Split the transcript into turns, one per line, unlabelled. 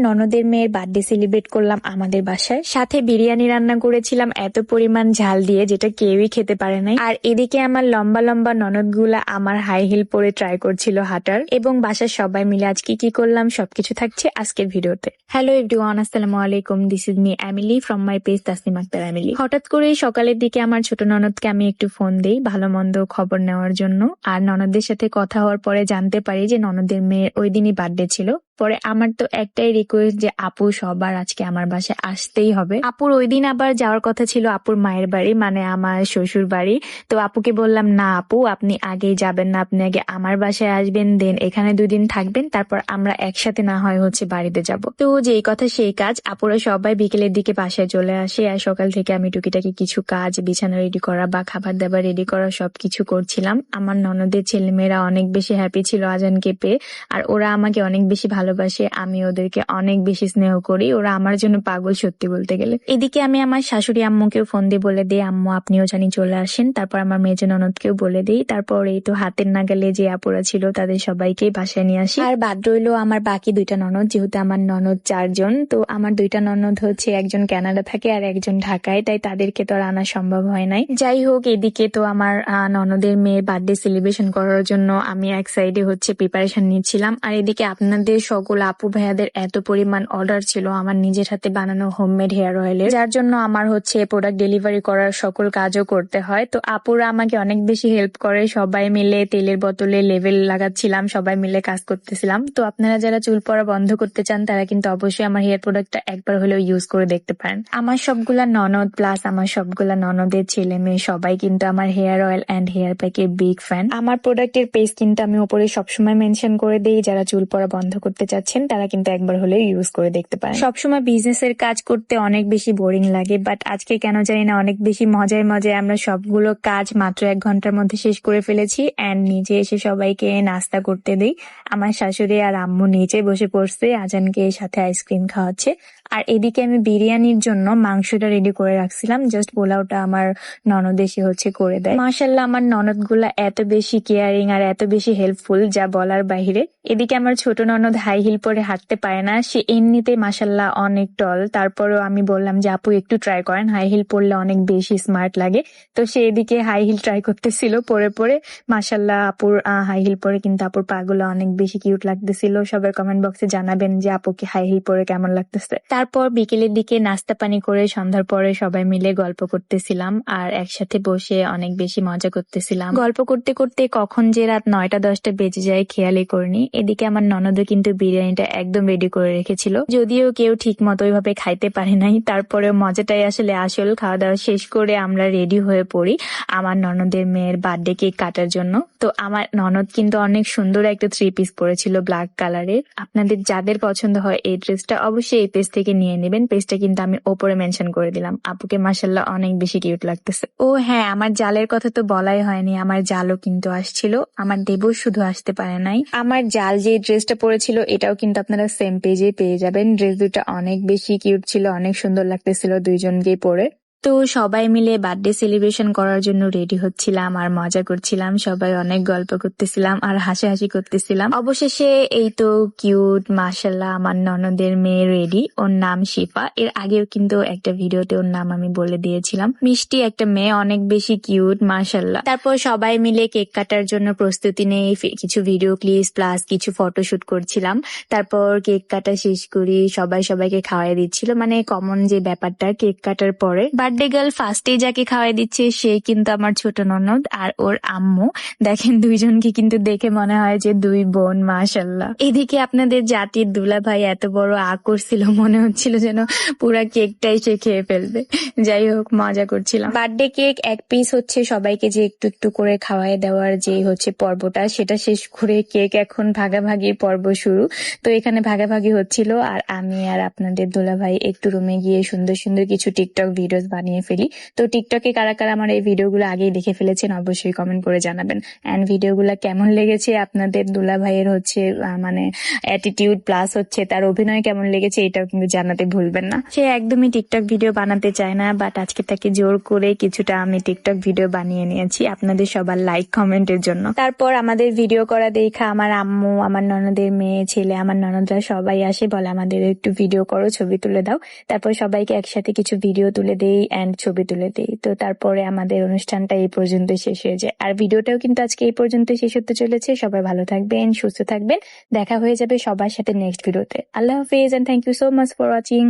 ননদের মেয়ের birthday celebrate করলাম আমাদের বাসায়, সাথে বিরিয়ানি রান্না করেছিলাম এত পরিমাণ ঝাল দিয়ে যেটা কেউই খেতে পারে নাই। আর এদিকে আমার লম্বা লম্বা ননদগুলা আমার হাই হিল পরে ট্রাই করছিল হাঁটার, এবং বাসার সবাই মিলে আজকে কি করলাম সবকিছু থাকছে আজকের ভিডিওতে। হ্যালো এভরিওয়ান, আসসালামু আলাইকুম, this is me Emily from my page Tasnim Akter Emily. হঠাৎ করে সকালের দিকে আমার ছোট ননদকে আমি একটু ফোন দেই ভালো মন্দ খবর নেওয়ার জন্য। আর ননদের সাথে কথা হওয়ার পরে জানতে পারি যে ননদের মেয়ের ওই দিনই বার্থডে ছিল। পরে আমার তো একটাই রিকোয়েস্ট যে আপু সবার আজকে আমার বাসায় আসতেই হবে। আপুর ওই দিন আবার যাওয়ার কথা ছিল আপুর মায়ের বাড়ি, মানে আমার শ্বশুর বাড়ি। তো আপুকে বললাম, না আপু আপনি আগেই যাবেন না, আপনি আগে আমার বাসায় আসবেন, দেন এখানে 2 দিন থাকবেন, তারপর আমরা একসাথে না হয় বাড়িতে যাব। তো যেই কথা সেই কাজ, আপুরা সবাই বিকেলের দিকে বাসায় চলে আসে। আর সকাল থেকে আমি টুকিটাকি কিছু কাজ, বিছানা রেডি করা বা খাবার দাবার রেডি করা সবকিছু করছিলাম। আমার ননদের ছেলেমেয়েরা অনেক বেশি হ্যাপি ছিল আজানকে পেয়ে, আর ওরা আমাকে অনেক বেশি ভালোবাসে, আমি ওদেরকে অনেক বেশি স্নেহ করি, ওরা আমার জন্য পাগল সত্যি বলতে গেলে। এদিকে আমি আমার শাশুড়ি আম্মুকেও ফোন দিয়ে বলে দিই, আম্মু আপনিও জানি চলে আসেন। তারপর আমার মেজ ননদকেও বলে দিই। তারপর এই তো হাতের নাগালে যে আপুরা ছিল তাদের সবাইকেই বাসায় নিয়ে আসি। আর বাদ রইলো আমার বাকি 2টা ননদ, যেহেতু আমার ননদ 4 জন। তো আমার 2টা ননদ একজন কানাডা থাকে আর একজন ঢাকায়, তাই তাদেরকে তো আর আনা সম্ভব হয় নাই। যাই হোক, এদিকে তো আমার ননদের মেয়ের বার্থডে সেলিব্রেশন করার জন্য আমি এক সাইডে প্রিপারেশন নিচ্ছিলাম, আর এদিকে আপনাদের সকল আপু ভাইয়াদের এত পরিমাণ অর্ডার ছিল আমার নিজের হাতে বানানো হোমমেড হেয়ার অয়েলের, যার জন্য আমার প্রোডাক্ট ডেলিভারি করার সকল কাজও করতে হয়। তো আপুরা আমাকে অনেক বেশি হেল্প করে, সবাই মিলে তেলের বোতলে লেভেল লাগাচ্ছিলাম, সবাই মিলে কাজ করতেছিলাম। তো আপনারা যারা চুল পড়া বন্ধ করতে চান তারা কিন্তু অবশ্যই আমার হেয়ার প্রোডাক্টটা একবার হলেও ইউজ করে দেখতে পারেন। আমার সবগুলা ননদ প্লাস আমার সবগুলা ননদের ছেলে মেয়ে সবাই কিন্তু আমার হেয়ার অয়েল অ্যান্ড হেয়ার প্যাকের বিগ ফ্যান। আমার প্রোডাক্টের পেজ কিন্তু আমি উপরে সবসময় মেনশন করে দিই, যারা চুল পড়া বন্ধ করতে চাচ্ছেন তারা কিন্তু একবার হলেও ইউজ করে দেখতে পারেন। সবসময় বিজনেসের কাজ করতে অনেক বেশি বোরিং লাগে, বাট আজকে কেন জানি না অনেক বেশি মজায় মজায় আমরা সবগুলো কাজ মাত্র 1 ঘন্টার মধ্যে শেষ করে ফেলেছি। অ্যান্ড নিচে এসে সবাইকে নাস্তা করতে দিই। আমার শাশুড়ি আর আম্মু নিচে বসে পড়ছে, আজানকে সাথে আইসক্রিম খাওয়াচ্ছে। আর এদিকে আমি বিরিয়ানির জন্য মাংসটা রেডি করে রাখছিলাম, জাস্ট পোলাওটা আমার ননদ এসে করে দেয়। মাশাল্লাহ আমার ননদ গুলা এত বেশি কেয়ারিং আর এত বেশি হেল্পফুল যা বলার বাহিরে। এদিকে আমার ছোট ননদ হাই হিল পরে হাঁটতে পারে না, সে এমনিতেই মাশাল্লাহ অনেক টল। তারপরেও আমি বললাম যে আপু একটু ট্রাই করেন, হাই হিল পরলে অনেক বেশি স্মার্ট লাগে। তো সে এদিকে হাই হিল ট্রাই করতেছিল পরে পরে। মাশাল্লাহ আপুর হাই হিল পরে কিন্তু আপুর পাগুলো অনেক বেশি কিউট লাগতেছিল। সবাই কমেন্ট বক্সে জানাবেন যে আপুকে হাই হিল পরে কেমন লাগতেছে। তারপর বিকেলের দিকে নাস্তা পানি করে সন্ধ্যার পরে সবাই মিলে গল্প করতেছিলাম আর একসাথে বসে অনেক বেশি মজা করতেছিলাম। গল্প করতে করতে কখন যে রাত 9টা 10টা বেজে যায় খেয়ালই করিনি। এদিকে আমার ননদও কিন্তু বিরিয়ানিটা একদম রেডি করে রেখেছিল, যদিও কেউ ঠিক মতো ওইভাবে খাইতে পারে নাই। তারপরে মজাটাই আসলে আসল। খাওয়া দাওয়া শেষ করে আমরা রেডি হয়ে পড়ি আমার ননদের মেয়ের বার্থডে কেক কাটার জন্য। তো আমার ননদ কিন্তু অনেক সুন্দর একটা 3 পিস পরেছিল ব্ল্যাক কালারের। আপনাদের যাদের পছন্দ হয় এই ড্রেসটা অবশ্যই এই পেজ থেকে নিয়ে নেবেন, পেজটা কিন্তু আমি ওপরে মেনশন করে দিলাম। আপুকে মাশাল্লাহ অনেক বেশি কিউট লাগতেছে। ও হ্যাঁ, আমার জালের কথা তো বলাই হয়নি, আমার জালও কিন্তু আসছিল, আমার দেবও শুধু আসতে পারে নাই। আমার জাল যে ড্রেসটা পরেছিল এটাও কিন্তু আপনারা সেম পেজে পেয়ে যাবেন। ড্রেস দুটা অনেক বেশি কিউট ছিল, অনেক সুন্দর লাগতেছিল দুইজনকেই পরে। তো সবাই মিলে বার্থডে সেলিব্রেশন করার জন্য রেডি হচ্ছিলাম আর মজা করছিলাম, সবাই অনেক গল্প করতেছিলাম আর হাসাহাসি করতেছিলাম। অবশেষে এই তো কিউট মাশাল্লাহ আমার ননদের মেয়ে রেডি। ওর নাম শিফা, এর আগেও কিন্তু একটা ভিডিওতে ওর নাম আমি বলে দিয়েছিলাম। মিষ্টি একটা মেয়ে, অনেক বেশি কিউট মাশাল্লাহ। তারপর সবাই মিলে কেক কাটার জন্য প্রস্তুতি নেই, কিছু ভিডিও ক্লিপস প্লাস কিছু ফটোশুট করছিলাম। তারপর কেক কাটা শেষ করি, সবাইকে খাওয়াই দিচ্ছিল, মানে কমন যে ব্যাপারটা কেক কাটার পরে। বার্থডে গার্ল ফার্স্টে যাকে খাওয়াই দিচ্ছে সে কিন্তু আমার ছোট ননদ আর ওর আম্মু। দেখেন দুইজনকে কিন্তু দেখে মনে হয় যে 2 বোন মাশাল্লাহ। এদিকে আপনাদের জাতির দুলা ভাই এত বড় করছিল, মনে হচ্ছিল যেন পুরা কেকটাই সে খেয়ে ফেলবে। যাই হোক মজা করছিলাম। বার্থডে কেক 1 পিস সবাইকে যে একটু একটু করে খাওয়াই দেওয়ার যে পর্বটা সেটা শেষ করে কেক এখন ভাগাভাগির পর্ব শুরু। তো এখানে ভাগাভাগি হচ্ছিল আর আমি আর আপনাদের দুলা ভাই একটু রুমে গিয়ে সুন্দর সুন্দর কিছু টিকটক ভিডিওস বানিয়ে ফেলি। তো টিকটকে কারা কারা আমার এই ভিডিওগুলো আগেই দেখে ফেলেছেন অবশ্যই কমেন্ট করে জানাবেন। অ্যান্ড ভিডিওগুলো কেমন লেগেছে আপনাদের, দুলা ভাইয়ের হচ্ছে মানে অ্যাটিটিউড প্লাস হচ্ছে তার অভিনয় কেমন লেগেছে এটাও কিন্তু জানাতে ভুলবেন না। সে একদমই টিকটক ভিডিও বানাতে চায় না, বাট আজকে তাকে জোর করে কিছুটা আমি টিকটক ভিডিও বানিয়ে নিয়েছি আপনাদের সবার লাইক কমেন্টের জন্য। তারপর আমাদের ভিডিও করা দেখা আমার আম্মু, আমার ননদের মেয়ে ছেলে, আমার ননদরা সবাই আসে, বলে আমাদের একটু ভিডিও করো, ছবি তুলে দাও। তারপর সবাইকে একসাথে কিছু ভিডিও তুলে দেই অ্যান্ড ছবি তুলে দেই। তো তারপরে আমাদের অনুষ্ঠানটা এই পর্যন্ত শেষ হয়ে যায়। আর ভিডিওটাও কিন্তু আজকে এই পর্যন্ত শেষ হতে চলেছে। সবাই ভালো থাকবেন, সুস্থ থাকবেন, দেখা হয়ে যাবে সবার সাথে নেক্সট ভিডিওতে। আল্লাহ হাফেজ and thank you so much for watching.